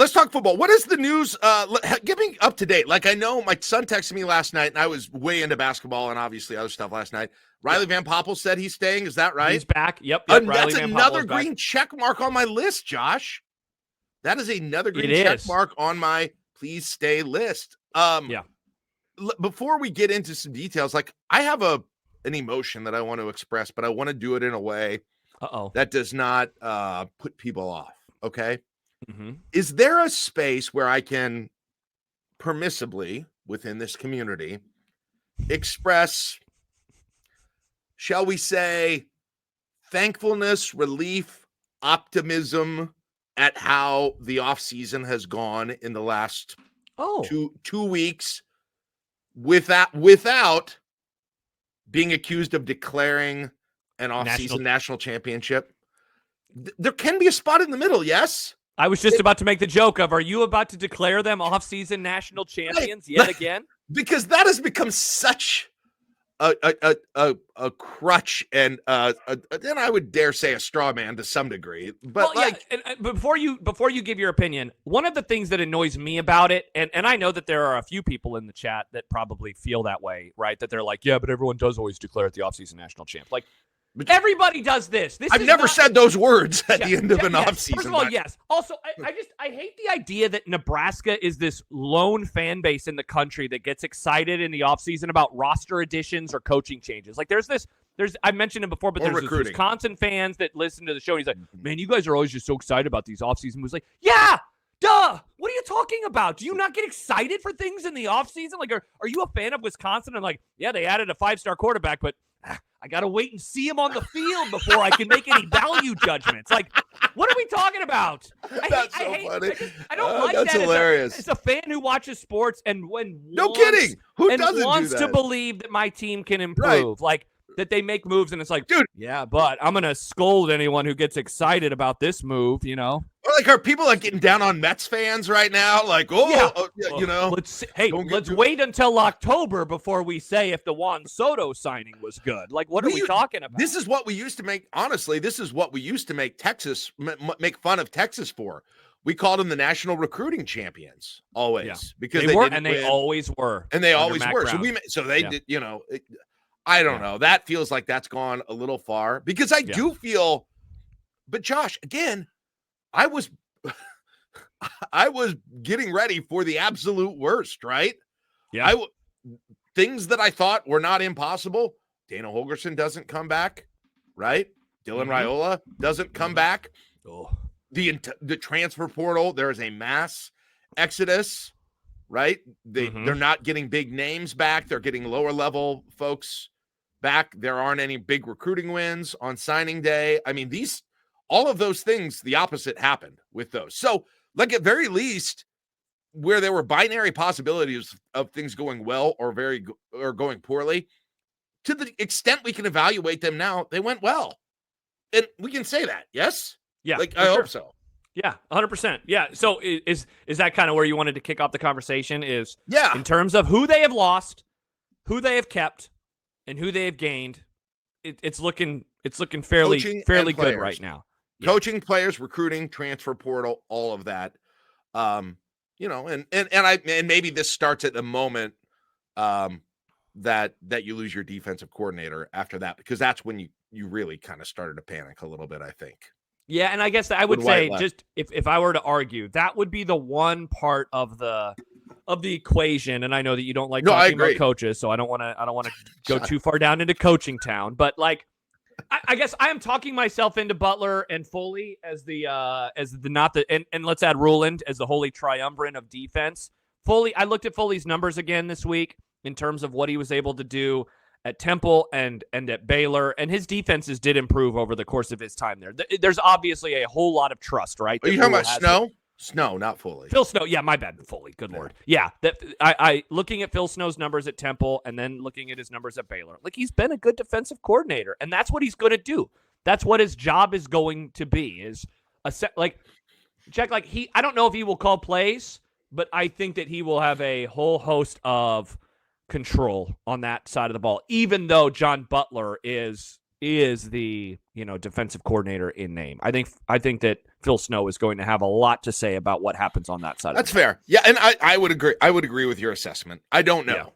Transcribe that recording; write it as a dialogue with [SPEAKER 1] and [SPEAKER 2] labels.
[SPEAKER 1] Let's talk football. What is the news? Get me up to date. Like, I know my son texted me last night, and I was way into basketball and obviously other stuff last night. Riley Van Poppel said he's staying. Is that right?
[SPEAKER 2] He's back. Yep.
[SPEAKER 1] That's another green check mark on my list, Josh. That is another green check mark on my please stay list. Before we get into some details, like, I have an emotion that I want to express, but I want to do it in a way that does not put people off. Okay.
[SPEAKER 2] Mm-hmm.
[SPEAKER 1] Is there a space where I can permissibly within this community express, shall we say, thankfulness, relief, optimism at how the offseason has gone in the last two weeks without being accused of declaring an offseason national championship? There can be a spot in the middle, yes?
[SPEAKER 2] I was just about to make the joke of, are you about to declare them off-season national champions yet again?
[SPEAKER 1] Because that has become such a crutch and then I would dare say a straw man to some degree. But
[SPEAKER 2] and before you give your opinion, one of the things that annoys me about it, and I know that there are a few people in the chat that probably feel that way, right? That they're like, yeah, but everyone does always declare it the offseason national champ. Like, everybody does this.
[SPEAKER 1] I've never said those words at the end of an offseason.
[SPEAKER 2] First of all, yes. Also, I hate the idea that Nebraska is this lone fan base in the country that gets excited in the offseason about roster additions or coaching changes. Like, I mentioned it before, but there's this Wisconsin fans that listen to the show, and he's like, man, you guys are always just so excited about these offseason moves. Like, yeah, duh. What are you talking about? Do you not get excited for things in the offseason? Like, are you a fan of Wisconsin? And like, yeah, they added a 5-star quarterback, but I got to wait and see him on the field before I can make any value judgments. Like, what are we talking about?
[SPEAKER 1] That's so funny.
[SPEAKER 2] I don't like
[SPEAKER 1] that's
[SPEAKER 2] that.
[SPEAKER 1] Hilarious.
[SPEAKER 2] It's a fan who watches sports and
[SPEAKER 1] kidding. Who doesn't
[SPEAKER 2] wants
[SPEAKER 1] do that?
[SPEAKER 2] To believe that my team can improve. Right. Like, that they make moves, and it's like,
[SPEAKER 1] dude,
[SPEAKER 2] yeah, but I'm going to scold anyone who gets excited about this move, you know?
[SPEAKER 1] Or like, are people like getting down on Mets fans right now? Like, you know.
[SPEAKER 2] Let's wait until October before we say if the Juan Soto signing was good. Like, what are we talking about?
[SPEAKER 1] This is what we used to make, honestly, this is what we used to make Texas, make fun of Texas for. We called them the national recruiting champions always. Because they didn't
[SPEAKER 2] win. Always were.
[SPEAKER 1] And they always were. So they did, you know, I don't know. That feels like that's gone a little far because I do feel, but Josh, again, I was getting ready for the absolute worst, right?
[SPEAKER 2] Yeah.
[SPEAKER 1] Things that I thought were not impossible. Dana Holgerson doesn't come back, right? Dylan Raiola doesn't come back.
[SPEAKER 2] Oh.
[SPEAKER 1] The transfer portal, there is a mass exodus, right? They're not getting big names back. They're getting lower level folks back. There aren't any big recruiting wins on signing day. I mean, all of those things, the opposite happened with those. So, like, at very least, where there were binary possibilities of things going well or going poorly, to the extent we can evaluate them now, they went well. And we can say that, yes?
[SPEAKER 2] Yeah.
[SPEAKER 1] Like, I hope so.
[SPEAKER 2] Yeah, 100%. Yeah. So is that kind of where you wanted to kick off the conversation? Is in terms of who they have lost, who they have kept, and who they have gained, it's looking fairly good right now.
[SPEAKER 1] Coaching, players, recruiting, transfer portal, all of that. You know, and maybe this starts at the moment that you lose your defensive coordinator after that, because that's when you really kind of started to panic a little bit, I think.
[SPEAKER 2] Yeah, and I guess I would say, just if I were to argue, that would be the one part of the equation. And I know that you don't like talking about coaches, so I don't want to go too far down into coaching town. But like, I guess I am talking myself into Butler and Foley as and let's add Ruland as the holy triumvirate of defense. Foley, I looked at Foley's numbers again this week in terms of what he was able to do at Temple and at Baylor, and his defenses did improve over the course of his time there. There's obviously a whole lot of trust, right?
[SPEAKER 1] Are you talking about Snow? Snow, not Foley.
[SPEAKER 2] Phil Snow, yeah, my bad, Foley. Good Lord, yeah. I looking at Phil Snow's numbers at Temple and then looking at his numbers at Baylor, like, he's been a good defensive coordinator, and that's what he's going to do. That's what his job is going to be. I don't know if he will call plays, but I think that he will have a whole host of control on that side of the ball, even though John Butler is is the, defensive coordinator in name. I think that Phil Snow is going to have a lot to say about what happens on that side.
[SPEAKER 1] That's fair. Yeah, and I would agree. I would agree with your assessment. I don't know.